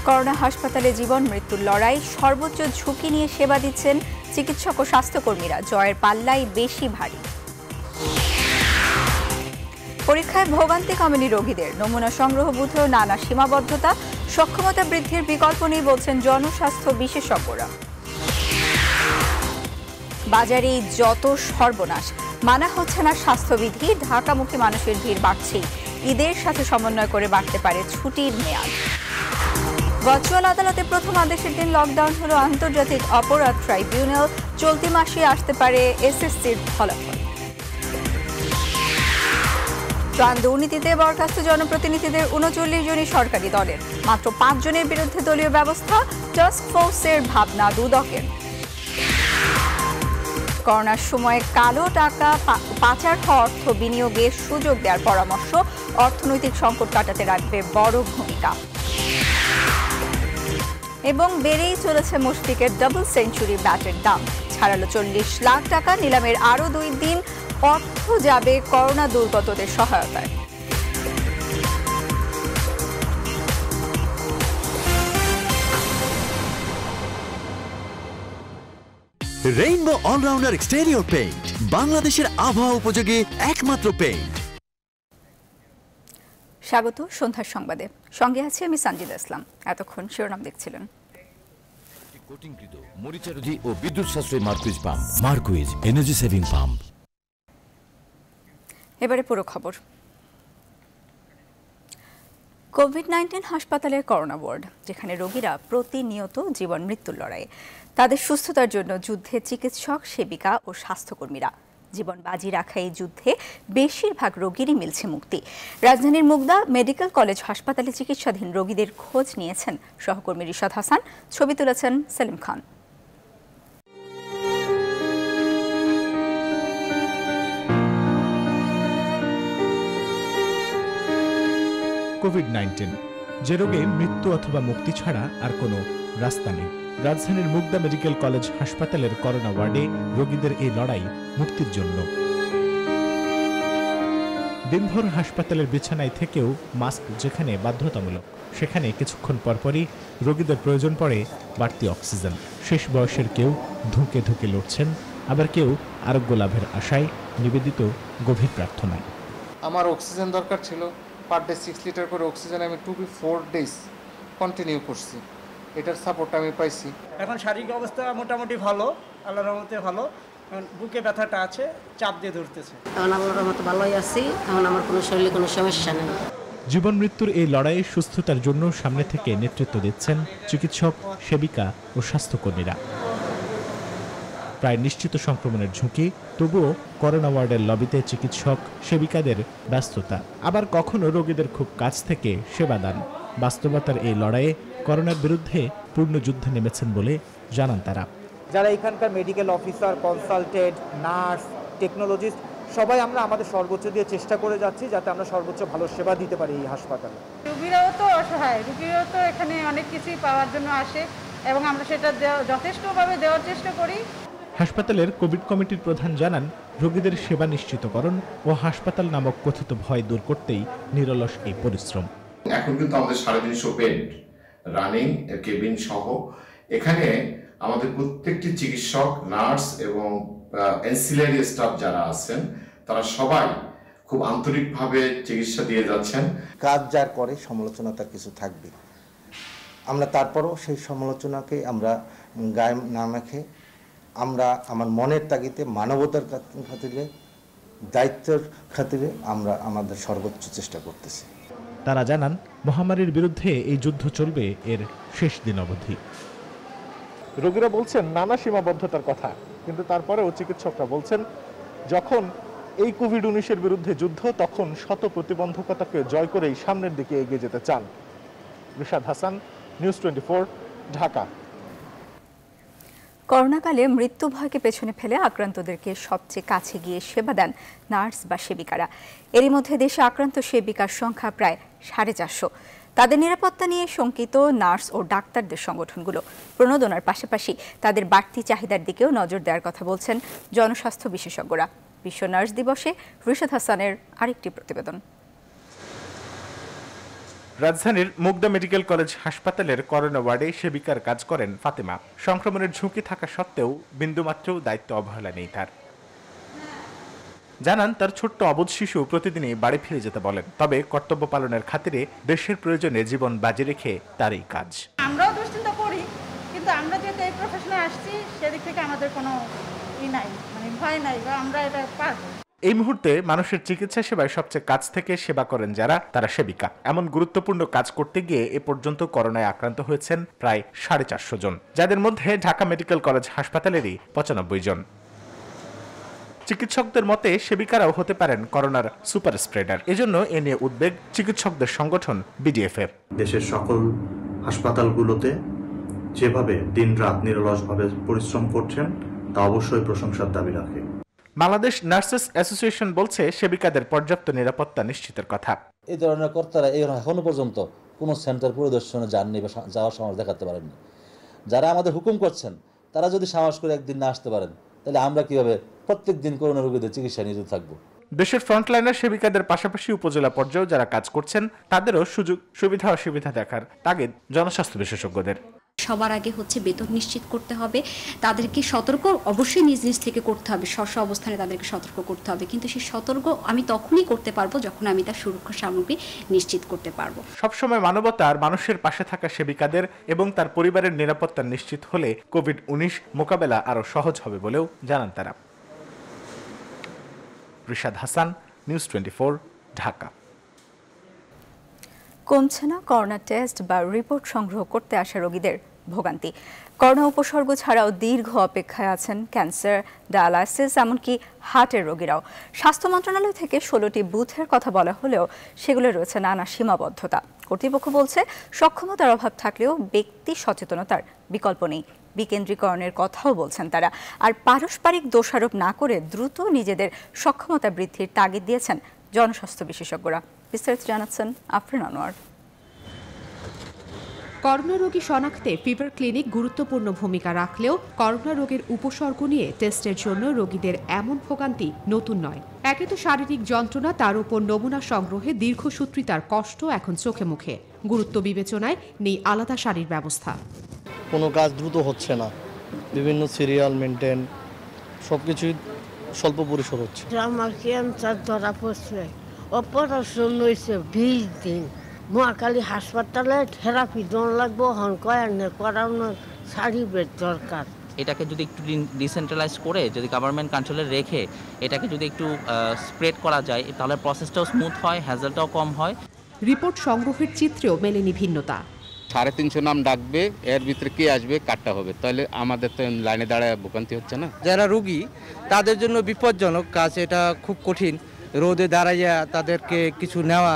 Corona হাসপাতালে জীবন মৃত্যুর লড়াই, সর্বোচ্চ ঝুঁকি নিয়ে সেবা দিচ্ছেন চিকিৎসক ও স্বাস্থ্যকর্মীরা। জয়ের পাল্লাই বেশি ভারী। পরীক্ষায় ভোগান্তি কমেনি রোগীদের, নমুনা সংগ্রহ বুথেও নানা সীমাবদ্ধতা, সক্ষমতা বৃদ্ধির বিকল্প নেই বলছেন জনস্বাস্থ্য বিশেষজ্ঞরা। বাজারে যত সর্বনাশ, মানা হচ্ছে না স্বাস্থ্যবিধি, ঢাকামুখী মানুষের ভিড় বাড়ছেই। ঈদের সাথে সমন্বয় করে বাড়তে পারে ছুটির মেয়াদ। ভার্চুয়াল আদালতে প্রথম আদেশের দিন লকডাউন হলো আন্তর্জাতিক অপরাধ ট্রাইব্যুনাল, চলতি মাসে আসতে পারে এসএসসির ফলাফল। ত্রাণ দুর্নীতিতে বরখাস্ত জনপ্রতিনিধিদের ৩৯ জনই সরকারি দলের, মাত্র ৫ জনের বিরুদ্ধে দলীয় ব্যবস্থা, টাস্ক ফোর্সের ভাবনা দুদকের। করোনার সময়ে কালো টাকা পাচার হওয়া অর্থ বিনিয়োগে সুযোগ দেওয়ার পরামর্শ, অর্থনৈতিক সংকট কাটাতে রাখবে বড় ভূমিকা। এবং বেড়েই চলেছে মুশফিকের ডাবল সেঞ্চুরি ব্যাটের দাম, ছাড়ালো ৪০ লাখ টাকা। নিলামের আরও ২ দিন, অর্থ যাবে করোনা দুর্গতদের সহায়তায়। রেইনবো অলরাউন্ডার এক্সটেরিয়র পেইন্ট, বাংলাদেশের আবহাওয়া উপযোগী একমাত্র পেইন্ট। স্বাগত সন্ধ্যার সংবাদে, সঙ্গে আছি আমি সানজিদা ইসলাম। এতক্ষণ শিরোনাম দেখছিলেন। কোটিংকৃত মরিচারোধী ও বিদ্যুৎ সাশ্রয়ী Marquis pump, Marquis energy saving pump. এবারে পুরো খবর। কোভিড-19 হাসপাতালের করোনা ওয়ার্ড, যেখানে রোগীরা প্রতিনিয়ত জীবন মৃত্যুর লড়াইয়ে। তাদের সুস্থতার জন্য যুদ্ধে চিকিৎসক, সেবিকা ও স্বাস্থ্যকর্মীরা। জীবন বাজি রাখা এই যুদ্ধে বেশিরভাগ রোগীরই মিলছে মুক্তি। রাজধানীর মুগদা মেডিকেল কলেজ হাসপাতালে চিকিৎসাধীন রোগীদের খোঁজ নিয়েছেন সহকর্মী রিশাদ হাসান, ছবি তুলেছেন সেলিম খান। কোভিড-19, যে রোগে মৃত্যু অথবা মুক্তি ছাড়া আর কোনো রাস্তা নেই। রাজধানীর মুগদা মেডিকেল কলেজ হাসপাতালের করোনা ওয়ার্ডে রোগীদের এই লড়াই মুক্তির জন্য। দিনভর হাসপাতালের বিছানায় থেকেও মাস্ক যেখানে বাধ্যতামূলক, সেখানে কিছুক্ষণ পরপরই রোগীদের প্রয়োজন পড়ে বাড়তি অক্সিজেন। শেষ বয়সের কেউ ধুঁকে ধুঁকে লড়ছেন, আবার কেউ আরোগ্য লাভের আশায় নিবেদিত গভীর প্রার্থনায়। আমার অক্সিজেন দরকার ছিল, পার ডে 6 লিটার করে অক্সিজেন আমি 2-4 ডেজ কন্টিনিউ করছি। এটার সাপোর্ট আমি পাইছি। এখন শারীরিক অবস্থা মোটামুটি ভালো, আল্লাহর রহমতে ভালো। এখন বুকে ব্যথাটা আছে, চাপ দিয়ে ধরতেছে। এখন আল্লাহর রহমতে ভালোই আছি, এখন আমার কোনো শরীরে কোনো সমস্যা নেই। জীবন মৃত্যুর এই লড়াইয়ে সুস্থতার জন্য সামনে থেকে নেতৃত্ব দিচ্ছেন চিকিৎসক, সেবিকা ও স্বাস্থ্যকর্মীরা। প্রায় নিশ্চিত সংক্রমণের ঝুঁকি, তবুও করোনা ওয়ার্ডের লবিতে চিকিৎসক, সেবিকাদের ব্যস্ততা। আবার কখনো রোগীদের খুব কাছ থেকে সেবাদান। বাস্তবতার এই লড়াইয়ে করোনার বিরুদ্ধে পূর্ণ যুদ্ধে নেমেছেন বলে জানান তারা। যারা এখানকার medical officer, consultant, nurse, technologist, সবাই আমরা আমাদের সর্বোচ্চ দিয়ে চেষ্টা করে যাচ্ছি যাতে আমরা সর্বোচ্চ ভালো সেবা দিতে পারি এই হাসপাতালে। রোগীরাও তো অসহায়, রোগীরাও তো এখানে অনেক কিছুই পাওয়ার জন্য আসে এবং আমরা সেটা যথেষ্টভাবে দেওয়ার চেষ্টা করি। হাসপাতালের কোভিড কমিটির প্রধান জানান, রোগীদের সেবা নিশ্চিতকরণ ও হাসপাতাল নামক কথিত ভয় দূর করতেই নিরলস এই পরিশ্রম। এখন কিন্তু আমাদের 350 বেড রানিং কেবিন সহ এখানে আমাদের প্রত্যেকটি চিকিৎসক, নার্স এবং অ্যান্সিলারি স্টাফ যারা আছেন তারা সবাই খুব আন্তরিকভাবে চিকিৎসা দিয়ে যাচ্ছেন। কাজ যার করে সমালোচনা তার কিছু থাকবে, আমরা তারপরও সেই সমালোচনাকে আমরা গায়ে না মেখে আমরা আমার মনের তাগিদে, মানবতার খাতিরে, দায়িত্বের খাতিরে আমরা আমাদের সর্বোচ্চ চেষ্টা করতেছি। তারা জানান, মহামারীর বিরুদ্ধে এই যুদ্ধ চলবে এর শেষ দিন অবধি। রোগীরা বলছেন নানা সীমাবদ্ধতার কথা, কিন্তু তারপরেও চিকিৎসকরা বলছেন যখন এই কোভিড-19-এর বিরুদ্ধে যুদ্ধ, তখন শত প্রতিবন্ধকতাকে জয় করেই সামনের দিকে এগিয়ে যেতে চান। রিশাদ হাসান, নিউজ 24, ঢাকা। করোনাকালে মৃত্যু ভয়কে পেছনে ফেলে আক্রান্তদেরকে সবচেয়ে কাছে গিয়ে সেবা দেন নার্স বা সেবিকারা। এরই মধ্যে দেশে আক্রান্ত সেবিকার সংখ্যা প্রায় 450। তাদের নিরাপত্তা নিয়ে শঙ্কিত নার্স ও ডাক্তারদের সংগঠনগুলো। প্রণোদনার পাশাপাশি তাদের বাড়তি চাহিদার দিকেও নজর দেওয়ার কথা বলছেন জনস্বাস্থ্য বিশেষজ্ঞরা। বিশ্ব নার্স দিবসে রিশাদ হাসানের আরেকটি প্রতিবেদন। রাজধানীর মুগদা মেডিকেল কলেজ হাসপাতালের করোনা ওয়ার্ডে সেবিকার কাজ করেন ফাতেমা। সংক্রমণের ঝুঁকি থাকা সত্ত্বেও বিন্দুমাত্রও দায়িত্ব অবহেলা নেই তার। জানান তার ছোট্ট অবুঝ শিশু প্রতিদিনই বাড়ি ফিরে যেতে বলেন, তবে কর্তব্য পালনের খাতিরে দেশের প্রয়োজনে জীবন বাজি রেখে তার এই কাজ। আমরাও দুশ্চিন্তা করি, কিন্তু আমরা যেহেতু এই প্রফেশনে আসছি সেদিক থেকে আমাদের কোনো নাই, মানে ভয় নাই, বা আমরা এটা পারবো। এই মুহূর্তে মানুষের চিকিৎসা সেবায় সবচেয়ে কাছ থেকে সেবা করেন যারা, তারা সেবিকা। এমন গুরুত্বপূর্ণ কাজ করতে গিয়ে এ পর্যন্ত করোনায় আক্রান্ত হয়েছেন প্রায় 450 জন, যাদের মধ্যে ঢাকা মেডিকেল কলেজ হাসপাতালেরই 95 জন। চিকিৎসকদের মতে সেবিকারাও হতে পারেন করোনার সুপার স্প্রেডার। এজন্য এ নিয়ে উদ্বেগ চিকিৎসকদের সংগঠন বিডিএফ-এর। দেশের সকল হাসপাতালগুলোতে যেভাবে দিনরাত নিরলসভাবে পরিশ্রম করছেন তা অবশ্যই প্রশংসার দাবি রাখে। বাংলাদেশ নার্সেস অ্যাসোসিয়েশন বলছে সেবিকাদের পর্যাপ্ত নিরাপত্তা নিশ্চিতের কথা। এই ধরনের কর্তারা এখনো পর্যন্ত কোনো সেন্টার পরিদর্শনে যাননি বা যাওয়ার সাহস দেখাতে পারেননি। যারা আমাদের হুকুম করছেন তারা যদি সাহস করে একদিন না আসতে পারেন, তাহলে আমরা কিভাবে প্রত্যেক দিন করোনা রোগীদের চিকিৎসা নিয়োজিত থাকবো? দেশের ফ্রন্টলাইনার সেবিকাদের পাশাপাশি উপজেলা পর্যায়েও যারা কাজ করছেন তাদেরও সুযোগ সুবিধা অসুবিধা দেখার তাগিদ জনস্বাস্থ্য বিশেষজ্ঞদের। সবার আগে হচ্ছে বেতন নিশ্চিত করতে হবে, তাদেরকে সতর্ক অবশ্যই নিজ নিজ থেকে করতে হবে, স্ব অবস্থানে তাদেরকে সতর্ক করতে হবে, কিন্তু সেই সতর্ক আমি তখনই করতে পারবো যখন আমি তার সুরক্ষা সামগ্রী নিশ্চিত করতে পারবো। সবসময় মানবতা আর মানুষের পাশে থাকা সেবিকাদের এবং তার পরিবারের নিরাপত্তা নিশ্চিত হলে কোভিড-19 মোকাবেলা আরও সহজ হবে বলেও জানান তারা। রিশাদ হাসান, নিউজ 24, ঢাকা। কমছে না করোনা টেস্ট বা রিপোর্ট সংগ্রহ করতে আসা রোগীদের ভোগান্তি। করোনা উপসর্গ ছাড়াও দীর্ঘ অপেক্ষায় আছেন ক্যান্সার, ডায়ালাইসিস, এমনকি হার্টের রোগীরাও। স্বাস্থ্য মন্ত্রণালয় থেকে 16টি বুথের কথা বলা হলেও সেগুলো রয়েছে নানা সীমাবদ্ধতা। কর্তৃপক্ষ বলছে সক্ষমতার অভাব থাকলেও ব্যক্তি সচেতনতার বিকল্প নেই। বিকেন্দ্রীকরণের কথাও বলছেন তারা। আর পারস্পরিক দোষারোপ না করে দ্রুত নিজেদের সক্ষমতা বৃদ্ধির তাগিদ দিয়েছেন জনস্বাস্থ্য বিশেষজ্ঞরা। বিস্তারিত জানাচ্ছেন আফরিন আনোয়ার। করোনা রোগী শনাক্তে ফিভার ক্লিনিক গুরুত্বপূর্ণ ভূমিকা রাখলেও করোনা রোগের উপসর্গ নিয়ে টেস্টের জন্য রোগীদের এমন ভোগান্তি নতুন নয়। একে তো শারীরিক যন্ত্রণা, তার উপর নমুনা সংগ্রহে দীর্ঘসূত্রিতার কষ্ট এখন চোখে মুখে। গুরুত্ব বিবেচনায় নেই আলাদা সারির ব্যবস্থা। কোনো কাজ দ্রুত হচ্ছে না, বিভিন্ন সিরিয়াল মেনটেন সবকিছুই স্বল্প পরিসর হচ্ছে। আমার ক্যান্সার ধরা পড়ছে, অপারেশন হয়েছে 20 দিন। মহাকালী হাসপাতালে থেরাপি দেওয়া লাগবো, হন করানোর সারি বেড দরকার। এটাকে যদি একটু ডিসেন্ট্রালাইজ করে যদি গভর্নমেন্ট কন্ট্রোলে রেখে এটাকে যদি একটু স্প্রেড করা যায়, তাহলে প্রসেসটাও স্মুথ হয়, হ্যাজেলটাও কম হয়। রিপোর্ট সংগ্রহের চিত্রেও মেলেনি ভিন্নতা। 350 নাম ডাকবে, এর ভিতরে কে আসবে কাটটা হবে, তাহলে আমাদের তো লাইনে দাঁড়ায় ভোগান্তি হচ্ছে না। যারা রোগী তাদের জন্য বিপজ্জনক কাজ, এটা খুব কঠিন। রোদে দাঁড়াইয়া তাদেরকে কিছু নেওয়া,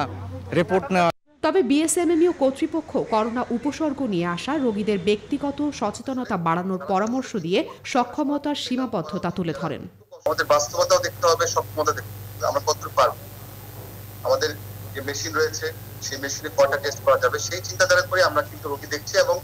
রিপোর্ট নেওয়া। তবে বিএসএমএমইউ কর্তৃপক্ষ করোনা উপসর্গ নিয়ে আসা রোগীদের ব্যক্তিগত সচেতনতা বাড়ানোর পরামর্শ দিয়ে সক্ষমতার সীমাবদ্ধতা তুলে ধরেন। আমাদের বাস্তবতাও দেখতে হবে, সক্ষমতা দেখতে হবে, আমরা কতটুকু পারবো। আমাদের যে মেশিন রয়েছে সেই মেশিনে কয়টা টেস্ট করা যাবে সেই চিন্তাধারা করে আমরা কিন্তু রোগী দেখছি এবং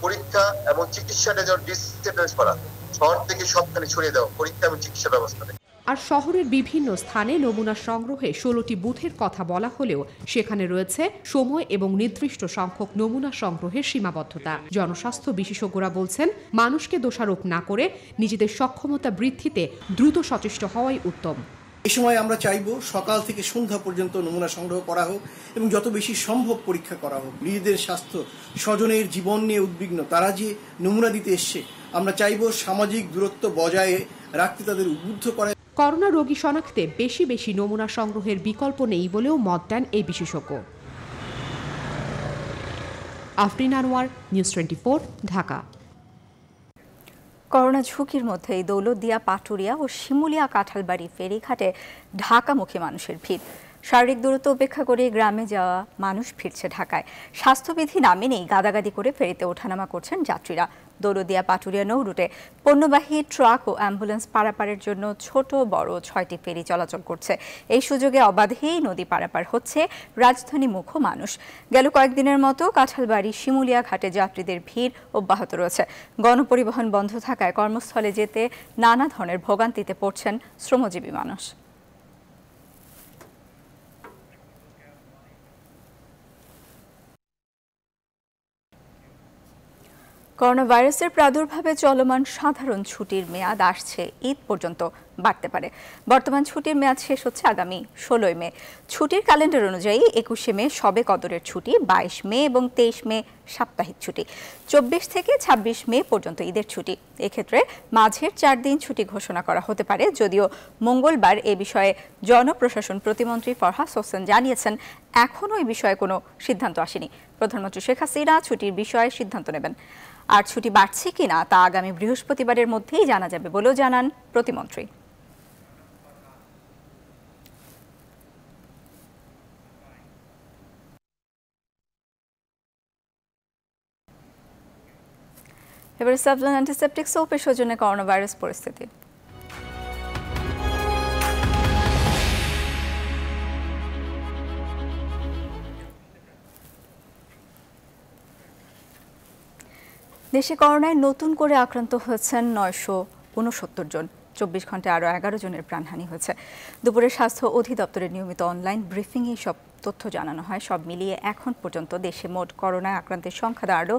পরীক্ষা এবং চিকিৎসাটা যেন ডিসেন্ট্রালাইজ করা, শহর থেকে সবখানে ছড়িয়ে দেওয়া পরীক্ষা এবং চিকিৎসা ব্যবস্থা। আর শহরের বিভিন্ন স্থানে নমুনা সংগ্রহে 16টি বুথের কথা বলা হলেও সেখানে রয়েছে সময় এবং নির্দিষ্ট সংখ্যক নমুনা সংগ্রহের সীমাবদ্ধতা। জনস্বাস্থ্য বিশেষজ্ঞরা বলছেন মানুষকে দোষারোপ না করে নিজেদের সক্ষমতা বৃদ্ধিতে দ্রুত সচেষ্ট হওয়াই উত্তম। এই সময় আমরা চাইব সকাল থেকে সন্ধ্যা পর্যন্ত নমুনা সংগ্রহ করা হোক এবং যত বেশি সম্ভব পরীক্ষা করা হোক। নিজেদের স্বাস্থ্য, স্বজনের জীবন নিয়ে উদ্বিগ্ন তারা যে নমুনা দিতে এসছে, আমরা চাইব সামাজিক দূরত্ব বজায় রাখতে তাদের উদ্বুদ্ধ করা। করোনা রোগী শনাক্তে বেশি বেশি নমুনা সংগ্রহের বিকল্প নেই বলেও মত দেন এই বিশেষজ্ঞ। আফরিন আনোয়ার, নিউজ 24, ঢাকা। করোনা ঝুঁকির মধ্যেই দৌলতদিয়া, পাটুরিয়া ও শিমুলিয়া কাঁঠালবাড়ি ফেরিঘাটে ঢাকামুখী মানুষের ভিড়। শারীরিক দূরত্ব উপেক্ষা করে গ্রামে যাওয়া মানুষ ফিরছে ঢাকায়। স্বাস্থ্যবিধি না মেনেই গাদাগাদি করে ফেরিতে ওঠানামা করছেন যাত্রীরা। দৌলতদিয়া পাটুরিয়া নৌ রুটে পণ্যবাহী ট্রাক ও অ্যাম্বুলেন্স পারাপারের জন্য ছোট বড় 6টি ফেরি চলাচল করছে। এই সুযোগে অবাধেই নদী পারাপার হচ্ছে রাজধানীমুখী মানুষ। গেল কয়েকদিনের মতো কাঁঠালবাড়ি শিমুলিয়া ঘাটে যাত্রীদের ভিড় অব্যাহত রয়েছে। গণপরিবহন বন্ধ থাকায় কর্মস্থলে যেতে নানা ধরনের ভোগান্তিতে পড়ছেন শ্রমজীবী মানুষ। করোনা ভাইরাসের প্রাদুর্ভাবে চলমান সাধারণ ছুটির মেয়াদ আসছে ঈদ পর্যন্ত বাড়তে পারে। বর্তমান ছুটির মেয়াদ শেষ হচ্ছে আগামী 16 মে। ছুটির ক্যালেন্ডার অনুযায়ী 21 মে শবে কদরের ছুটি, 22 মে এবং 23 মে সাপ্তাহিক ছুটি, 24 থেকে 26 মে পর্যন্ত ঈদের ছুটি। এক্ষেত্রে মাঝের 4 দিন ছুটি ঘোষণা করা হতে পারে, যদিও মঙ্গলবার এ বিষয়ে জনপ্রশাসন প্রতিমন্ত্রী ফরহাদ হোসেন জানিয়েছেন এখনও এই বিষয়ে কোনো সিদ্ধান্ত আসেনি। প্রধানমন্ত্রী শেখ হাসিনা ছুটির বিষয়ে সিদ্ধান্ত নেবেন। আর ছুটি বাড়ছে কিনা তা আগামী বৃহস্পতিবারের মধ্যেই জানা যাবে বলেও জানান প্রতিমন্ত্রী। এবারে সাবলন অ্যান্টিসেপটিক সোপের সৌজন্যে করোনা ভাইরাস পরিস্থিতি। দেশে করোনায় নতুন করে আক্রান্ত হয়েছেন 969 জন। 24 ঘন্টায় আরও 11 জনের প্রাণহানি হয়েছে। দুপুরে স্বাস্থ্য অধিদপ্তরের নিয়মিত অনলাইন ব্রিফিংয়ে সব তথ্য জানানো হয়। সব মিলিয়ে এখন পর্যন্ত দেশে মোট করোনায় আক্রান্তের সংখ্যা দাঁড়ালো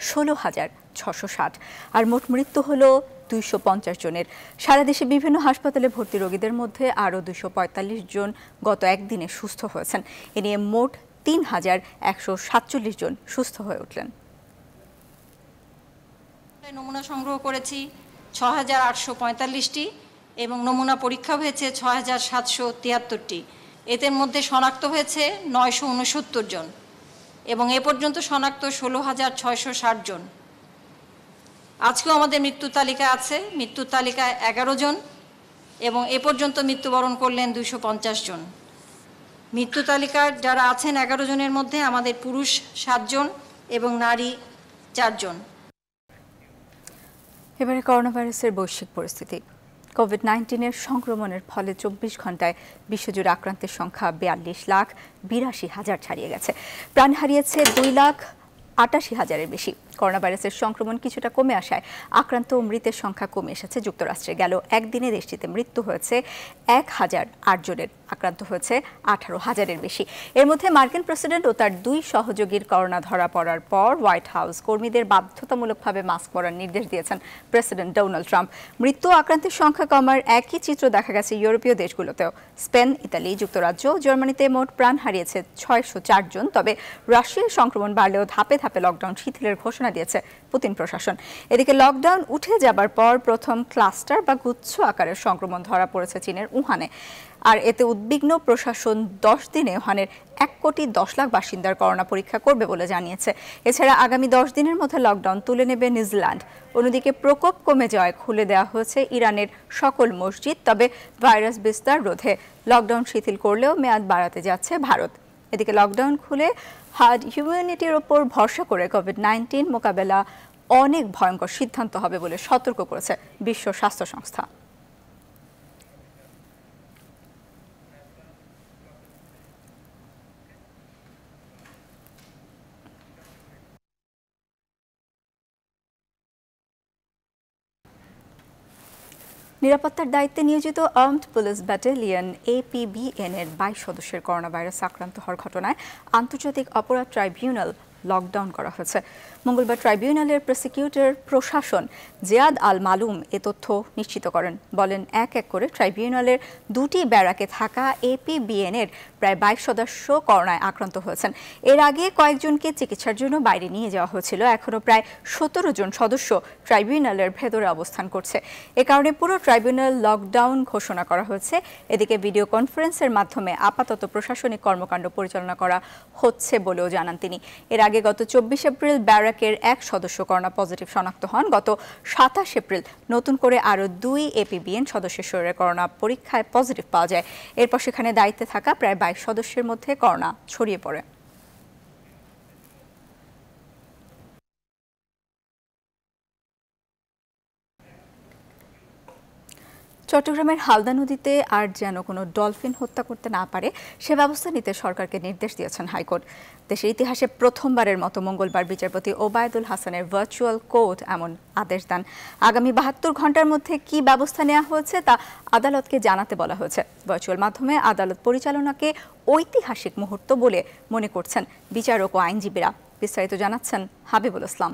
16,660, আর মোট মৃত্যু হলো 250 জনের। সারা দেশে বিভিন্ন হাসপাতালে ভর্তি রোগীদের মধ্যে আরও 245 জন গত একদিনে সুস্থ হয়েছেন। এ নিয়ে মোট 3,147 জন সুস্থ হয়ে উঠলেন। নমুনা সংগ্রহ করেছি 6,845টি এবং নমুনা পরীক্ষা হয়েছে 6,773টি। এদের মধ্যে শনাক্ত হয়েছে 969 জন এবং এ পর্যন্ত শনাক্ত 16,660 জন। আজকেও আমাদের মৃত্যু তালিকা আছে, মৃত্যুর তালিকায় 11 জন এবং এ পর্যন্ত মৃত্যুবরণ করলেন 250 জন। মৃত্যু তালিকার যারা আছেন 11 জনের মধ্যে আমাদের পুরুষ 7 জন এবং নারী 4 জন। এবারে করোনা ভাইরাসের বৈশ্বিক পরিস্থিতি। কোভিড-19 সংক্রমণের ফলে 24 ঘন্টায় বিশ্বজুড়ে আক্রান্তের সংখ্যা 42,82,000 ছাড়িয়ে গেছে। প্রাণ হারিয়েছে 2,88,000-এর বেশি। করোনা ভাইরাসের সংক্রমণ কিছুটা কমে আসায় আক্রান্ত ও মৃতের সংখ্যা কমে এসেছে যুক্তরাষ্ট্রে। গেল একদিনে দেশটিতে মৃত্যু হয়েছে 1,008 জনের, আক্রান্ত হয়েছে 18,000-এর বেশি। এর মধ্যে মার্কিন প্রেসিডেন্ট ও তার 2 সহযোগীর করোনা ধরা পড়ার পর হোয়াইট হাউস কর্মীদের বাধ্যতামূলকভাবে মাস্ক পরার নির্দেশ দিয়েছেন প্রেসিডেন্ট ডোনাল্ড ট্রাম্প। মৃত্যু আক্রান্তের সংখ্যা কমার একই চিত্র দেখা গেছে ইউরোপীয় দেশগুলোতেও। স্পেন, ইতালি, যুক্তরাজ্য, জার্মানিতে মোট প্রাণ হারিয়েছে 604 জন। তবে রাশিয়ায় সংক্রমণ বাড়লেও ধাপে ধাপে লকডাউন শিথিলের ঘোষণা দিয়েছে পুতিন প্রশাসন। এদিকে লকডাউন উঠে যাবার পর প্রথম ক্লাস্টার বা গুচ্ছ আকারের সংক্রমণ ধরা পড়েছে চীনের উহানে। আর এতে উদ্বিগ্ন প্রশাসন 10 দিনে উহানের 1,10,00,000 বাসিন্দার করোনা পরীক্ষা করবে বলে জানিয়েছে। এছাড়া আগামী 10 দিনের মধ্যে লকডাউন তুলে নেবে নিউজিল্যান্ড। অন্যদিকে প্রকোপ কমে যাওয়ায় খুলে দেওয়া হয়েছে ইরানের সকল মসজিদ। তবে ভাইরাস বিস্তার রোধে লকডাউন শিথিল করলেও মেয়াদ বাড়াতে যাচ্ছে ভারত। এদিকে লকডাউন খুলে হার্ড ইমিউনিটির ওপর ভরসা করে কোভিড-19 মোকাবেলা অনেক ভয়ঙ্কর সিদ্ধান্ত হবে বলে সতর্ক করেছে বিশ্ব স্বাস্থ্য সংস্থা। নিরাপত্তার দায়িত্বে নিয়োজিত আর্মড পুলিশ ব্যাটালিয়ন APBN এর 22 সদস্যের করোনা ভাইরাস আক্রান্ত হওয়ার ঘটনায় আন্তর্জাতিক অপরাধ ট্রাইব্যুনাল লকডাউন করা হয়েছে। মঙ্গলবার ট্রাইব্যুনালের প্রসিকিউটর প্রশাসন জিয়াদ আল মালুম এ তথ্য নিশ্চিত করেন। বলেন, এক এক করে ট্রাইব্যুনালের 2টি ব্যারাকে থাকা APBN এর প্রায় 22 সদস্য করোনায় আক্রান্ত হয়েছেন। এর আগে কয়েকজনকে চিকিৎসার জন্য বাইরে নিয়ে যাওয়া হয়েছিল। এখনও প্রায় 17 জন সদস্য ট্রাইব্যুনালের ভেতরে অবস্থান করছে। এ কারণে পুরো ট্রাইব্যুনাল লকডাউন ঘোষণা করা হয়েছে। এদিকে ভিডিও কনফারেন্সের মাধ্যমে আপাতত প্রশাসনিক কর্মকাণ্ড পরিচালনা করা হচ্ছে বলেও জানান তিনি। এর আগে গত 24 এপ্রিল ব্যারাকের এক সদস্য করোনা পজিটিভ শনাক্ত হন। গত 27 এপ্রিল নতুন করে আরও 2 APBN সদস্যের শরীরে করোনা পরীক্ষায় পজিটিভ পাওয়া যায়। এরপর সেখানে দায়িত্বে থাকা প্রায় 22 সদস্যের মধ্যে করোনা ছড়িয়ে পড়ে। চট্টগ্রামের হালদা নদীতে আর যেন কোনো ডলফিন হত্যা করতে না পারে সে ব্যবস্থা নিতে সরকারকে নির্দেশ দিয়েছেন হাইকোর্ট। দেশের ইতিহাসে প্রথমবারের মতো মঙ্গলবার বিচারপতি ওবায়দুল হাসানের ভার্চুয়াল কোর্ট এমন আদেশ দেন। আগামী 72 ঘন্টার মধ্যে কি ব্যবস্থা নেওয়া হয়েছে তা আদালতকে জানাতে বলা হয়েছে। ভার্চুয়াল মাধ্যমে আদালত পরিচালনাকে ঐতিহাসিক মুহূর্ত বলে মনে করছেন বিচারক ও আইনজীবীরা। বিস্তারিত জানাচ্ছেন হাবিবুল ইসলাম।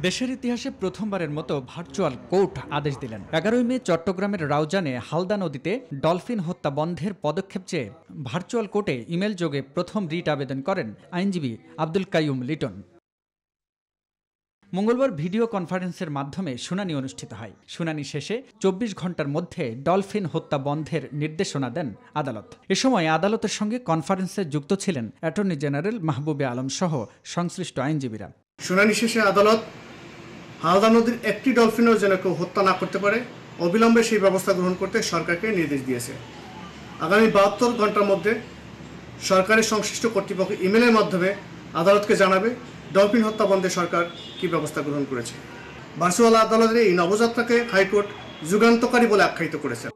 দেশের ইতিহাসে প্রথমবারের মতো ভার্চুয়াল কোর্ট আদেশ দিলেন। 11 মে চট্টগ্রামের রাউজানে হালদা নদীতে ডলফিন হত্যা বন্ধের পদক্ষেপ চেয়ে ভার্চুয়াল কোর্টে ইমেল যোগে প্রথম রিট আবেদন করেন আইনজীবী আব্দুল কাইয়ুম লিটন। মঙ্গলবার ভিডিও কনফারেন্সের মাধ্যমে শুনানি অনুষ্ঠিত হয়। শুনানি শেষে 24 ঘন্টার মধ্যে ডলফিন হত্যা বন্ধের নির্দেশনা দেন আদালত। এ সময় আদালতের সঙ্গে কনফারেন্সে যুক্ত ছিলেন অ্যাটর্নি জেনারেল মাহবুবে আলম সহ সংশ্লিষ্ট আইনজীবীরা। শুনানি শেষে আদালত হালদা নদীর একটি ডলফিনও যেন কেউ হত্যা না করতে পারে অবিলম্বে সেই ব্যবস্থা গ্রহণ করতে সরকারকে নির্দেশ দিয়েছে। আগামী 72 ঘন্টার মধ্যে সরকারের সংশ্লিষ্ট কর্তৃপক্ষ ইমেলের মাধ্যমে আদালতকে জানাবে ডলফিন হত্যা বন্ধে সরকার কি ব্যবস্থা গ্রহণ করেছে। ভার্চুয়াল আদালতের এই নবযাত্রাকে হাইকোর্ট যুগান্তকারী বলে আখ্যায়িত করেছে।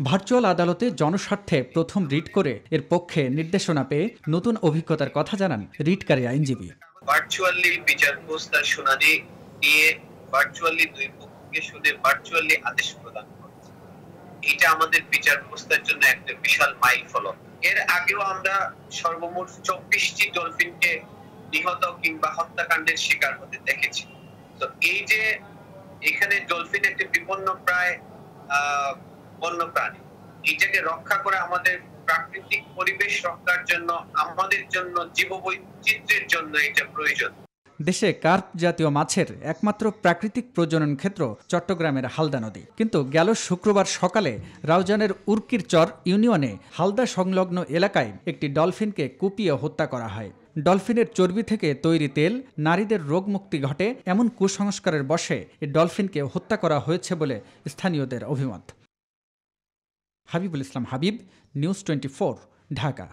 ভার্চুয়াল আদালতে জনস্বার্থে প্রথম রিট করে এর পক্ষে নির্দেশনা পেয়ে নতুন অভিজ্ঞতার কথা জানান রিটকারী আইনজীবী। ভার্চুয়ালি বিচার ব্যবস্থার শুনানি নিয়ে ভার্চুয়ালি দুই পক্ষকে শুনে ভার্চুয়ালি আদেশ প্রদান করেছে। এটা আমাদের বিচার ব্যবস্থার জন্য একটা বিশাল মাইল ফলক। এর আগেও আমরা সর্বমোট 24টি ডলফিনকে নিহত কিংবা হত্যাকাণ্ডের শিকার হতে দেখেছি। তো এই যে এখানে ডলফিন একটি বিপন্ন প্রায় বন্য প্রাণী, এটাকে রক্ষা করে আমাদের প্রাকৃতিক পরিবেশ রক্ষার জন্য, আমাদের জন্য জীববৈচিত্র্যের জন্য এটা প্রয়োজন। দেশে কার্প জাতীয় মাছের একমাত্র প্রাকৃতিক প্রজনন ক্ষেত্র চট্টগ্রামের হালদা নদী। কিন্তু গেল শুক্রবার সকালে রাউজানের উরকিরচর ইউনিয়নে হালদা সংলগ্ন এলাকায় একটি ডলফিনকে কুপিয়ে হত্যা করা হয়। ডলফিনের চর্বি থেকে তৈরি তেল নারীদের রোগমুক্তি ঘটে এমন কুসংস্কারের বশে এই ডলফিনকে হত্যা করা হয়েছে বলে স্থানীয়দের অভিমত। Habibul Islam Habib, News 24, Dhaka.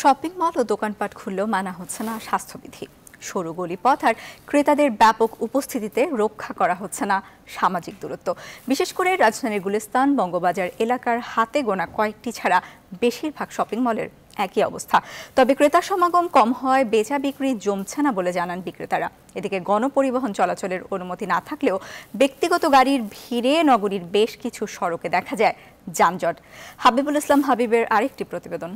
Shopping mall ও দোকানপাট খুললেও মানা হচ্ছে না স্বাস্থ্যবিধি। সরু গলিপথ আর ক্রেতাদের ব্যাপক উপস্থিতিতে রক্ষা করা হচ্ছে না সামাজিক দূরত্ব। বিশেষ করে রাজধানীর গুলিস্তান, বঙ্গবাজার এলাকার হাতে গোনা কয়েকটি ছাড়া বেশিরভাগ শপিং মলের একই অবস্থা। তবে ক্রেতা সমাগম কম হওয়ায় বেচা বিক্রি জমছে না বলে জানান বিক্রেতারা। এদিকে গণপরিবহন চলাচলের অনুমতি না থাকলেও ব্যক্তিগত গাড়ির ভিড়ে নগরীর বেশ কিছু সড়কে দেখা যায় যানজট। হাবিবুল ইসলাম হাবিবের আরেকটি প্রতিবেদন।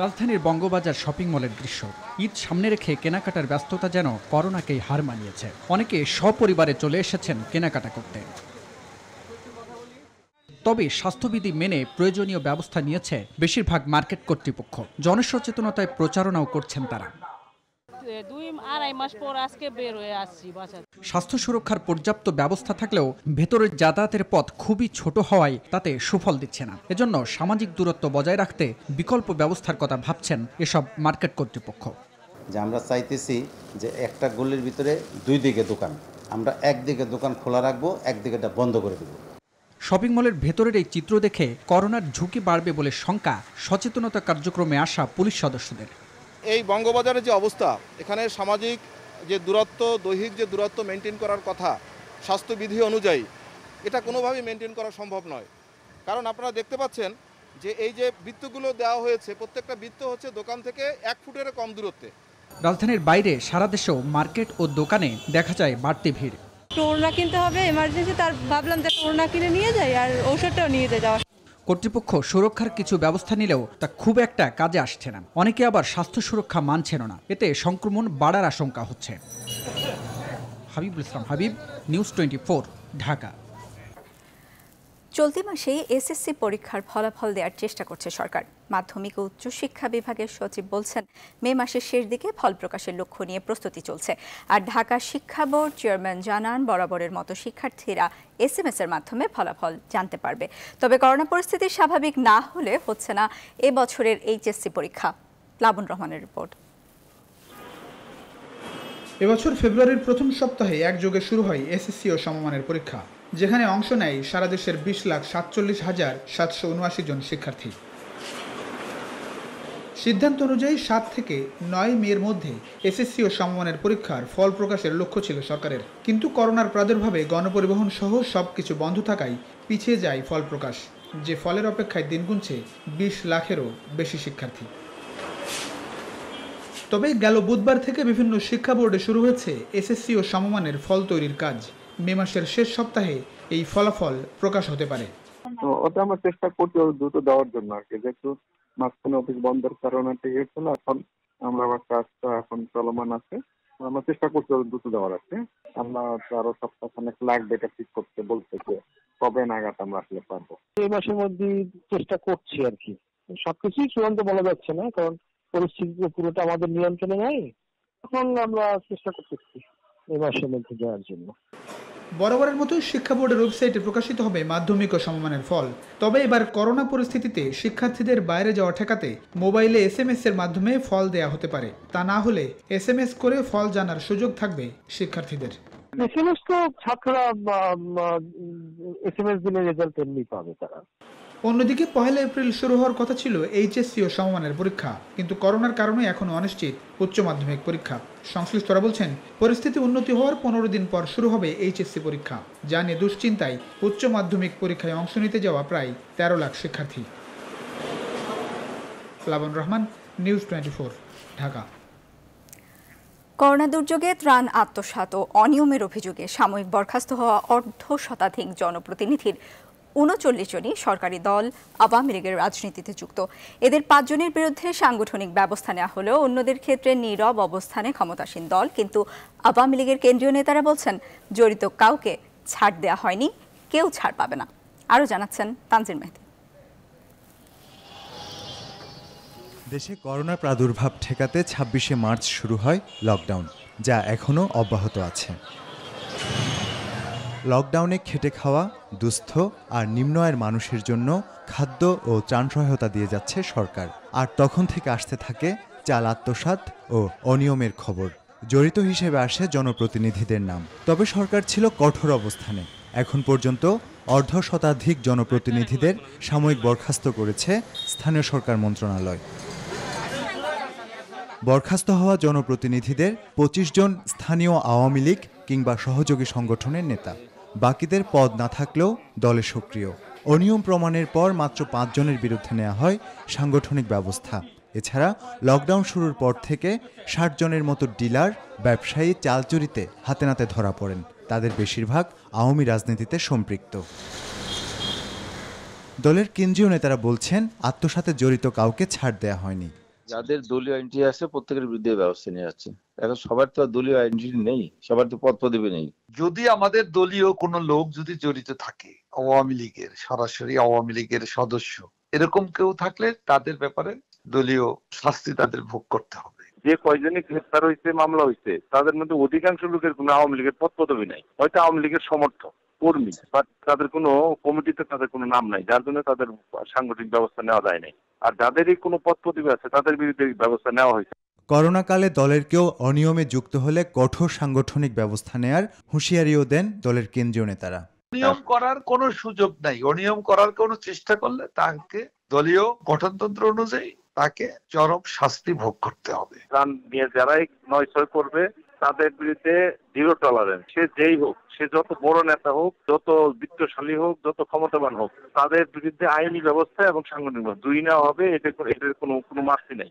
রাজধানীর বঙ্গবাজার শপিং মলের দৃশ্য। ঈদ সামনে রেখে কেনাকাটার ব্যস্ততা যেন করোনাকেই হার মানিয়েছে। অনেকে সপরিবারে চলে এসেছেন কেনাকাটা করতে। তবে স্বাস্থ্যবিধি মেনে প্রয়োজনীয় ব্যবস্থা নিয়েছে বেশিরভাগ মার্কেট কর্তৃপক্ষ। জনসচেতনতায় প্রচারণাও করছেন তারা। 2-2.5 মাস পর আজকে বের হয়ে আসছি বাসা। স্বাস্থ্য সুরক্ষার পর্যাপ্ত ব্যবস্থা থাকলেও ভেতরের যাতায়াতের পথ খুবই ছোট হওয়ায় তাতে সুফল দিচ্ছে না। এজন্য সামাজিক দূরত্ব বজায় রাখতে বিকল্প ব্যবস্থার কথা ভাবছেন এসব মার্কেট কর্তৃপক্ষ। যে আমরা চাইতেছি যে একটা গলির ভিতরে দুই দিকে দোকান, আমরা একদিকে দোকান খোলা রাখবো, একদিকে এটা বন্ধ করে দেবো। শপিং মলের ভেতরের এই চিত্র দেখে করোনার ঝুঁকি বাড়বে বলে শঙ্কা সচেতনতা কার্যক্রমে আসা পুলিশ সদস্যদের। এই বঙ্গবাজারের যে অবস্থা, এখানে সামাজিক যে দূরত্ব, দৈহিক যে দূরত্ব মেনটেন করার কথা স্বাস্থ্যবিধি অনুযায়ী, এটা কোনোভাবেই মেনটেন করা সম্ভব নয়। কারণ আপনারা দেখতে পাচ্ছেন যে এই যে বৃত্তগুলো দেওয়া হয়েছে, প্রত্যেকটা বৃত্ত হচ্ছে দোকান থেকে 1 ফুটের কম দূরত্বে। রাজধানীর বাইরে সারা দেশেও মার্কেট ও দোকানে দেখা যায় বাড়তি ভিড়। ওড়না কিনতে হবে এমার্জেন্সি, তার ভাবলাম যে ওড়না কিনে নিয়ে যাই আর ঔষধটাও নিয়ে যাওয়া। কর্তৃপক্ষ সুরক্ষার কিছু ব্যবস্থা নিলেও তা খুব একটা কাজে আসছে না। অনেকে আবার স্বাস্থ্য সুরক্ষা মানছেন না, এতে সংক্রমণ বাড়ার আশঙ্কা হচ্ছে। হাবিবুল ইসলাম হাবিব, নিউজ 24, ঢাকা। চলতি মাসে এসএসসি পরীক্ষার ফলাফল দেওয়ার চেষ্টা করছে সরকার। মাধ্যমিক ও উচ্চশিক্ষা বিভাগের সচিব বলছেন, মে মাসের শেষ দিকে ফল প্রকাশের লক্ষ্য নিয়ে প্রস্তুতি চলছে। আর ঢাকা শিক্ষা বোর্ড চেয়ারম্যান জানান, বরাবরের মতো শিক্ষার্থীরা SMS এর মাধ্যমে ফলাফল জানতে পারবে। তবে করোনা পরিস্থিতি স্বাভাবিক না হলে হচ্ছে না এবছরের HSC পরীক্ষা। লাবন রহমানের রিপোর্ট। এবছর ফেব্রুয়ারির প্রথম সপ্তাহে একযোগে শুরু হয় এসএসসি ও সমমানের পরীক্ষা, যেখানে অংশ নেয় সারা দেশের 20,47,779 জন শিক্ষার্থী। সিদ্ধান্ত অনুযায়ী 7 থেকে 9 মের মধ্যে এসএসসি ও সমমানের পরীক্ষার ফল প্রকাশের লক্ষ্য ছিল সরকারের। কিন্তু করোনার প্রাদুর্ভাবে গণপরিবহন সহ সবকিছু বন্ধ থাকায় পিছিয়ে যায় ফল প্রকাশ, যে ফলের অপেক্ষায় দিন গুনছে 20 লাখেরও বেশি শিক্ষার্থী। তবে গেল বুধবার থেকে বিভিন্ন শিক্ষা বোর্ডে শুরু হয়েছে এসএসসি ও সমমানের ফল তৈরির কাজ। মে মাসের শেষ সপ্তাহে এই ফলাফল প্রকাশ হতে পারে। তো ওটা আমরা চেষ্টা করছি দ্রুত দেওয়ার জন্য আর কি, যেহেতু মাঝখানে অফিস বন্ধের কারণে ঠিক ছিল, এখন আমরা আবার কাজটা এখন চলমান আছে, আমরা চেষ্টা করছি দ্রুত দেওয়ার আছে। আমরা আরো সপ্তাহখানেক লাগবে এটা ঠিক করতে, বলতে যে কবে নাগাদ আমরা আসলে পারবো। এই মাসের মধ্যে চেষ্টা করছি আর কি। সবকিছুই চূড়ান্ত বলা যাচ্ছে না, কারণ পরিস্থিতি পুরোটা আমাদের নিয়ন্ত্রণে নাই। এখন আমরা চেষ্টা করতেছি এই মাসের মধ্যে দেওয়ার জন্য। বরাবরের মতো শিক্ষা বোর্ডের ওয়েবসাইটে প্রকাশিত হবে মাধ্যমিক ও সমমানের ফল। তবে এবার করোনা পরিস্থিতিতে শিক্ষার্থীদের বাইরে যাওয়া ঠেকাতে মোবাইলে SMS এর মাধ্যমে ফল দেয়া হতে পারে। তা না হলে SMS করে ফল জানার সুযোগ থাকবে শিক্ষার্থীদের। SMS তো ছাত্ররা SMS দিলে রেজাল্ট এমনি পাবে তারা। অন্যদিকে 1 এপ্রিল শুরু হওয়ার কথা ছিল HSC ও সমমানের পরীক্ষা, কিন্তু করোনার কারণে এখনো অনিশ্চিত উচ্চ মাধ্যমিক পরীক্ষা। সংশ্লিষ্টরা বলছেন পরিস্থিতি উন্নতি হওয়ার 15 দিন পর শুরু হবে HSC পরীক্ষা, যা নিয়ে দুশ্চিন্তায় উচ্চ মাধ্যমিক পরীক্ষায় অংশ নিতে যাওয়া প্রায় 13 লাখ শিক্ষার্থী। প্লাবন রহমান, নিউজ 24, ঢাকা। করোনা দুর্যোগে ত্রাণ আত্মসাৎ ও অনিয়মের অভিযোগে সাময়িক বরখাস্ত হওয়া অর্ধশতাধিক জনপ্রতিনিধির ৩৯ জনই সরকারি দল আওয়ামী লীগের রাজনীতিতে যুক্ত। এদের 5 জনের বিরুদ্ধে সাংগঠনিক ব্যবস্থা নেওয়া হলেও অন্যদের ক্ষেত্রে নীরব অবস্থানে ক্ষমতাসীন দল। কিন্তু আওয়ামী লীগের কেন্দ্রীয় নেতারা বলছেন জড়িত কাউকে ছাড় দেওয়া হয়নি, কেউ ছাড় পাবে না। আরও জানাচ্ছেন তানজির মেহেদি। দেশে করোনা প্রাদুর্ভাব ঠেকাতে 26শে মার্চ শুরু হয় লকডাউন, যা এখনও অব্যাহত আছে। লকডাউনে খেটে খাওয়া দুস্থ আর নিম্ন আয়ের মানুষের জন্য খাদ্য ও ত্রাণ সহায়তা দিয়ে যাচ্ছে সরকার। আর তখন থেকে আসতে থাকে চাল আত্মসাৎ ও অনিয়মের খবর। জড়িত হিসেবে আসে জনপ্রতিনিধিদের নাম। তবে সরকার ছিল কঠোর অবস্থানে। এখন পর্যন্ত অর্ধশতাধিক জনপ্রতিনিধিদের সাময়িক বরখাস্ত করেছে স্থানীয় সরকার মন্ত্রণালয়। বরখাস্ত হওয়া জনপ্রতিনিধিদের 25 জন স্থানীয় আওয়ামী লীগ কিংবা সহযোগী সংগঠনের নেতা। বাকিদের পদ না থাকলেও দলে সক্রিয়। অনিয়ম প্রমাণের পর মাত্র 5 জনের বিরুদ্ধে নেওয়া হয় সাংগঠনিক ব্যবস্থা। এছাড়া লকডাউন শুরুর পর থেকে 60 জনের মতো ডিলার, ব্যবসায়ী চাল চুরিতে হাতে নাতে ধরা পড়েন। তাদের বেশিরভাগ আওয়ামী রাজনীতিতে সম্পৃক্ত। দলের কেন্দ্রীয় নেতারা বলছেন আত্মসাতে জড়িত কাউকে ছাড় দেওয়া হয়নি। যাদের দলীয় এন্ট্রি আছে প্রত্যেকের বিরুদ্ধে ব্যবস্থা নিয়ে যাচ্ছে। এখন সবার তো দলীয় এন্ট্রি নেই, সবার তো পদ পদবি নেই। যদি আমাদের দলীয় কোনো লোক যদি জড়িত থাকে, আওয়ামী লীগের সরাসরি আওয়ামী লীগের সদস্য, এরকম কেউ থাকলে তাদের ব্যাপারে দলীয় শাস্তি তাদের ভোগ করতে হবে। যে কয়জনই গ্রেফতার হয়েছে, মামলা হয়েছে, তাদের মধ্যে অধিকাংশ লোকের কোনো আওয়ামী লীগের পদ পদবি নাই, হয়তো আওয়ামী লীগের সমর্থক কর্মী, বাট তাদের কোনো কমিটিতে তাদের কোনো নাম নাই, যার জন্য তাদের সাংগঠনিক ব্যবস্থা নেওয়া যায় নাই। আর যাদেরই কোনো পদ পদবি আছে তাদের বিরুদ্ধে ব্যবস্থা নেওয়া হয়েছে। করোনাকালে দলের কেউ অনিয়মে যুক্ত হলে কঠোর সাংগঠনিক ব্যবস্থা নেয়ার হুঁশিয়ারিও দেন দলের কেন্দ্রীয় নেতারা। অনিয়ম করার কোনো সুযোগ নাই, অনিয়ম করার কোনো চেষ্টা করলে তাকে দলীয় গঠনতন্ত্র অনুযায়ী তাকে চরম শাস্তি ভোগ করতে হবে। ত্রাণ নিয়ে যারাই নয়-ছয় করবে তাদের বিরুদ্ধে জিরো টলারেন্স। সে যেই হোক, সে যত বড় নেতা হোক, যত বিত্তশালী হোক, যত ক্ষমতাবান হোক, তাদের বিরুদ্ধে আইনি ব্যবস্থা এবং সাংগঠনিক দুই নেওয়া হবে। এটার কোনো মার্সি নাই।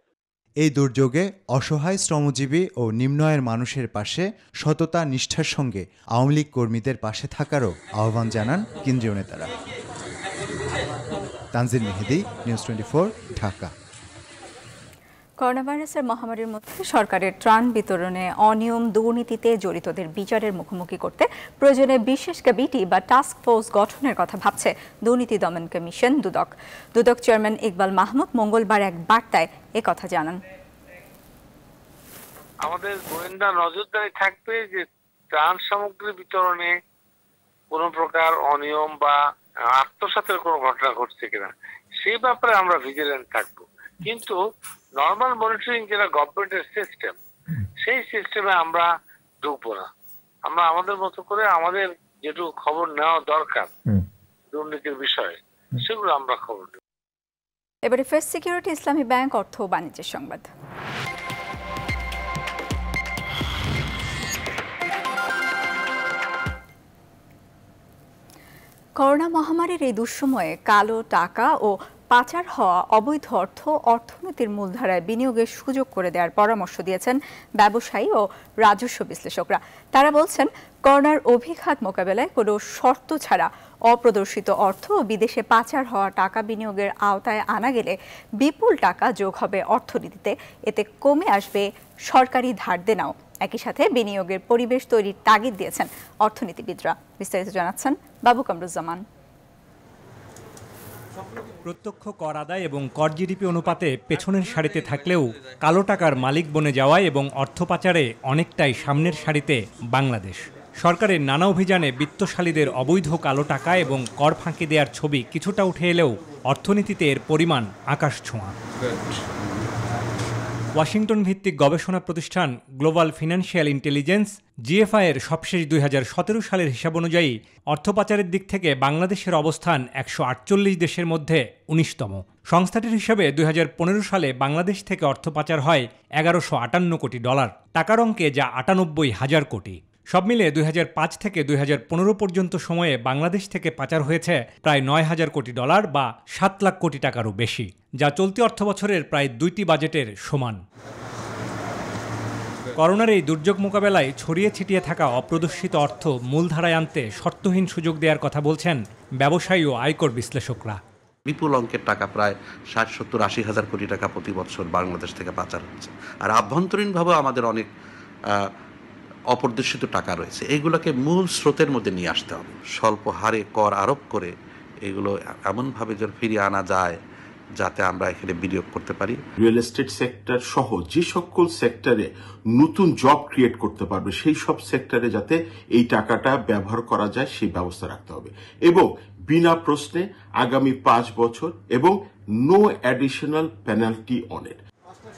এই দুর্যোগে অসহায় শ্রমজীবী ও নিম্ন আয়ের মানুষের পাশে সততা নিষ্ঠার সঙ্গে আওয়ামী লীগ কর্মীদের পাশে থাকারও আহ্বান জানান কেন্দ্রীয় নেতারা। তানজির মেহেদি, নিউজ 24, ঢাকা। করোনা ভাইরাসের মহামারীর মধ্যে সরকারের ত্রাণ বিতরণে অনিয়ম দুর্নীতিতে জড়িতদের বিচারের মুখোমুখি করতে প্রয়োজনে বিশেষ কমিটি বা টাস্ক ফোর্স গঠনের কথা ভাবছে দুর্নীতি দমন কমিশন দুদক। দুদক চেয়ারম্যান ইকবাল মাহমুদ মঙ্গলবার এক বার্তায় একথা জানান। আমাদের গোয়েন্দা নজরদারি থাকবে যে ত্রাণ সামগ্রী বিতরণে কোনো প্রকার অনিয়ম বা আত্মসাতের কোনো ঘটনা ঘটছে কিনা সেই ব্যাপারে আমরা ভিজিলেন্ট থাকবো। কিন্তু নর্মাল মনিটরিং যেটা গভর্নমেন্টের সিস্টেম, সেই সিস্টেমে আমরা ঢুকবো না। আমরা আমাদের মতো করে আমাদের যেটুকু খবর নেওয়া দরকার দুর্নীতির বিষয়ে সেগুলো আমরা খবর নেব। এবারে ফার্স্ট সিকিউরিটি ইসলামী ব্যাংক অর্থ ও বাণিজ্যের সংবাদ। করোনা মহামারীর এই দুঃসময়ে কালো টাকা ও পাচার হওয়া অবৈধ অর্থ অর্থনীতির মূলধারায় বিনিয়োগের সুযোগ করে দেওয়ার পরামর্শ দিয়েছেন ব্যবসায়ী ও রাজস্ব বিশ্লেষকরা। তারা বলছেন, করোনার অভিঘাত মোকাবেলায় কোনো শর্ত ছাড়া অপ্রদর্শিত অর্থ ও বিদেশে পাচার হওয়া টাকা বিনিয়োগের আওতায় আনা গেলে বিপুল টাকা যোগ হবে অর্থনীতিতে। এতে কমে আসবে সরকারি ধার দেনাও। একই সাথে বিনিয়োগের পরিবেশ তৈরির তাগিদ দিয়েছেন অর্থনীতিবিদরা। বিস্তারিত জানাচ্ছেন বাবু কামরুজ্জামান। প্রত্যক্ষ কর আদায় এবং কর জিডিপি অনুপাতে পেছনের সারিতে থাকলেও কালো টাকার মালিক বনে যাওয়ায় এবং অর্থ পাচারে অনেকটাই সামনের সারিতে বাংলাদেশ। সরকারের নানা অভিযানে বিত্তশালীদের অবৈধ কালো টাকা এবং কর ফাঁকি দেওয়ার ছবি কিছুটা উঠে এলেও অর্থনীতিতে এর পরিমাণ আকাশ ছোঁয়া। ওয়াশিংটন ভিত্তিক গবেষণা প্রতিষ্ঠান গ্লোবাল ফিনান্সিয়াল ইন্টেলিজেন্স জিএফআই এর সবশেষ 2017 সালের হিসাব অনুযায়ী অর্থ পাচারের দিক থেকে বাংলাদেশের অবস্থান 148 দেশের মধ্যে 19তম। সংস্থাটির হিসাবে 2015 সালে বাংলাদেশ থেকে অর্থ পাচার হয় $1158 কোটি, টাকার অঙ্কে যা 98,000 কোটি। সব মিলে 2005 থেকে 2015 পর্যন্ত সময়ে বাংলাদেশ থেকে পাচার হয়েছে প্রায় $9,000 কোটি বা 7 লাখ কোটি টাকারও বেশি, যা চলতি অর্থবছরের প্রায় 2টি বাজেটের সমান। করোনার এই দুর্যোগ মোকাবেলায় ছড়িয়ে ছিটিয়ে থাকা অপ্রদর্শিত অর্থ মূলধারায় আনতে শর্তহীন সুযোগ দেওয়ার কথা বলছেন ব্যবসায়ী ও আয়কর বিশ্লেষকরা। বিপুল অঙ্কের টাকা প্রায় 60-70-80 হাজার কোটি টাকা প্রতি বছর বাংলাদেশ থেকে পাচার হচ্ছে। আর আভ্যন্তরীণভাবে আমাদের অনেক অপ্রদর্শিত টাকা রয়েছে। এইগুলোকে মূল স্রোতের মধ্যে নিয়ে আসতে হবে। স্বল্প হারে কর আরোপ করে এগুলো এমনভাবে যেন ফিরিয়ে আনা যায় যাতে আমরা এখানে বিনিয়োগ করতে পারি। রিয়েল এস্টেট সেক্টর সহ যে সকল সেক্টরে নতুন জব ক্রিয়েট করতে পারবে সেই সব সেক্টরে যাতে এই টাকাটা ব্যবহার করা যায় সেই ব্যবস্থা রাখতে হবে এবং বিনা প্রশ্নে আগামী 5 বছর এবং no additional penalty on it.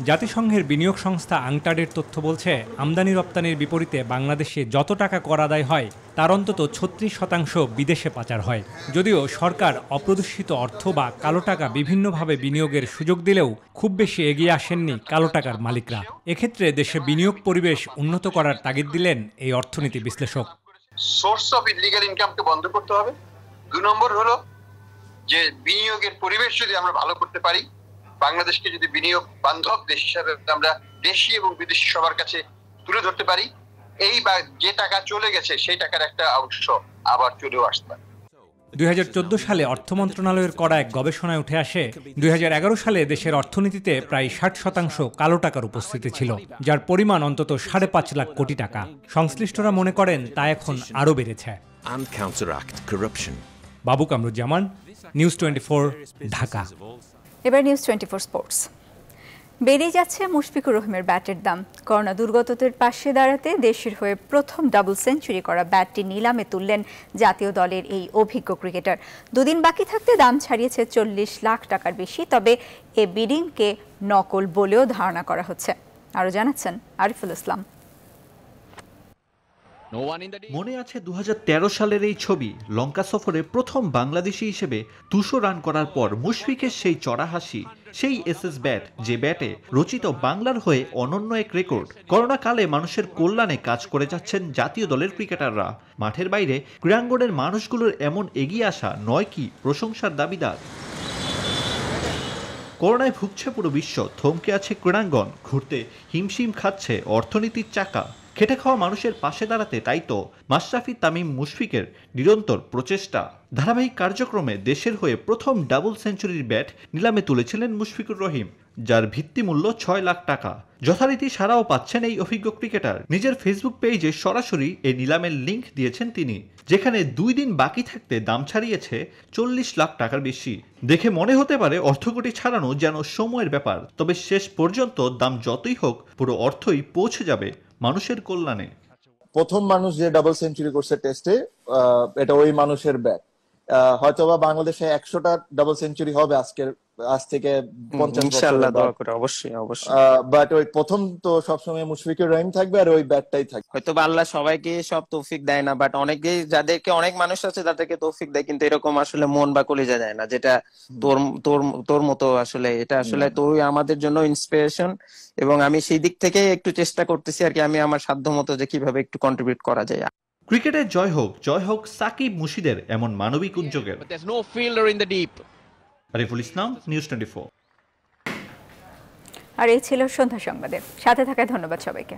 জাতিসংঘের বিনিয়োগ সংস্থা আংটাডের তথ্য বলছে, আমদানি রপ্তানির বিপরীতে বাংলাদেশে যত টাকা কর আদায় হয় তার অন্তত 36% বিদেশে পাচার হয়। যদিও সরকার অপ্রদর্শিত অর্থ বা কালো টাকা বিভিন্নভাবে বিনিয়োগের সুযোগ দিলেও খুব বেশি এগিয়ে আসেননি কালো টাকার মালিকরা। এক্ষেত্রে দেশে বিনিয়োগ পরিবেশ উন্নত করার তাগিদ দিলেন এই অর্থনীতি বিশ্লেষক। সোর্স অফ ইলিগাল ইনকামকে বন্ধ করতে হবে। 2 নম্বর হলো যে বিনিয়োগের পরিবেশ যদি আমরা ভালো করতে পারি, বাংলাদেশকে যদি বিনিয়োগ বান্ধব দেশ হিসাবে আমরা দেশি এবং বিদেশি সবার কাছে তুলে ধরতে পারি, এই বা যে টাকা চলে গেছে সেই টাকার একটা অংশ আবার চলেও আসতে পারে। 2014 সালে অর্থ মন্ত্রণালয়ের করা এক গবেষণায় উঠে আসে 2011 সালে দেশের অর্থনীতিতে প্রায় 60% কালো টাকার উপস্থিতি ছিল, যার পরিমাণ অন্তত 5.5 লাখ কোটি টাকা। সংশ্লিষ্টরা মনে করেন তা এখন আরও বেড়েছে। বাবু কামরুজ্জামান, নিউজ 24, ঢাকা। এবার নিউজ 24 স্পোর্টস। বেড়ে যাচ্ছে মুশফিকুর রহিমের ব্যাটের দাম। করোনা দুর্গতদের পাশে দাঁড়াতে দেশের হয়ে প্রথম ডাবল সেঞ্চুরি করা ব্যাটটি নিলামে তুললেন জাতীয় দলের এই অভিজ্ঞ ক্রিকেটার। 2 দিন বাকি থাকতে দাম ছাড়িয়েছে 40 লাখ টাকার বেশি। তবে এ বিডিংকে নকল বলেও ধারণা করা হচ্ছে। আরও জানাচ্ছেন আরিফুল ইসলাম। মনে আছে 2013 সালের এই ছবি। লঙ্কা সফরে প্রথম বাংলাদেশি হিসেবে 200 রান করার পর মুশফিকের সেই চড়া হাসি, সেই এসএস ব্যাট, যে ব্যাটে রচিত বাংলার হয়ে অনন্য এক রেকর্ড। করোনা কালে মানুষের কল্যাণে কাজ করে যাচ্ছেন জাতীয় দলের ক্রিকেটাররা। মাঠের বাইরে ক্রীড়াঙ্গনের মানুষগুলোর এমন এগিয়ে আসা নয় কি প্রশংসার দাবিদার। করোনায় ভুগছে পুরো বিশ্ব, থমকে আছে ক্রীড়াঙ্গন, ঘুরতে হিমশিম খাচ্ছে অর্থনীতির চাকা। খেটে খাওয়া মানুষের পাশে দাঁড়াতে তাই তো মাশরাফি, তামিম, মুশফিকের নিরন্তর প্রচেষ্টা। ধারাবাহিক কার্যক্রমে দেশের হয়ে প্রথম ডাবল সেঞ্চুরির ব্যাট নিলামে তুলেছিলেন মুশফিকুর রহিম, যার ভিত্তিমূল্য 6 লাখ টাকা। যথারীতি সারাও পাচ্ছেন এই অভিজ্ঞ ক্রিকেটার। নিজের ফেসবুক পেজে সরাসরি এই নিলামের লিঙ্ক দিয়েছেন তিনি, যেখানে 2 দিন বাকি থাকতে দাম ছাড়িয়েছে 40 লাখ টাকার বেশি। দেখে মনে হতে পারে অর্থকোটি ছাড়ানো যেন সময়ের ব্যাপার, তবে শেষ পর্যন্ত দাম যতই হোক পুরো অর্থই পৌঁছে যাবে মানুষের কল্যাণে। প্রথম মানুষ যে ডাবল সেঞ্চুরি করছে টেস্টে, এটা ওই মানুষের ব্যাট। হয়তোবা বাংলাদেশে 100টা ডাবল সেঞ্চুরি হবে আজ থেকে 50 ইনশাআল্লাহ, দোয়া করে অবশ্যই অবশ্যই। বাট ওই প্রথম তো সবসময় মুশফিকুর রহিম থাকবে আর ওই ব্যাটটাই থাকবে। হয়তো আল্লাহ সবাইকে সব তৌফিক দেয় না, বাট অনেকেই যাদেরকে অনেক মানুষ আছে তাদেরকে তৌফিক দেয়, কিন্তু এরকম আসলে মন বা কলিজা যায় না, যেটা তোর মতো আসলে। এটা আসলে তুই আমাদের জন্য ইন্সপিরেশন, এবং আমি সেই দিক থেকে একটু চেষ্টা করতেছি আর কি, আমি আমার সাধ্য মতো যে কিভাবে একটু কন্ট্রিবিউট করা যায়। ক্রিকেটের জয় হোক সাকিব মুশিদের এমন মানবিক উদ্যোগের। আরিফুল ইসলাম, নিউজ 24। আর এই ছিল সন্ধ্যা সংবাদে সাথে থাকায় ধন্যবাদ সবাইকে।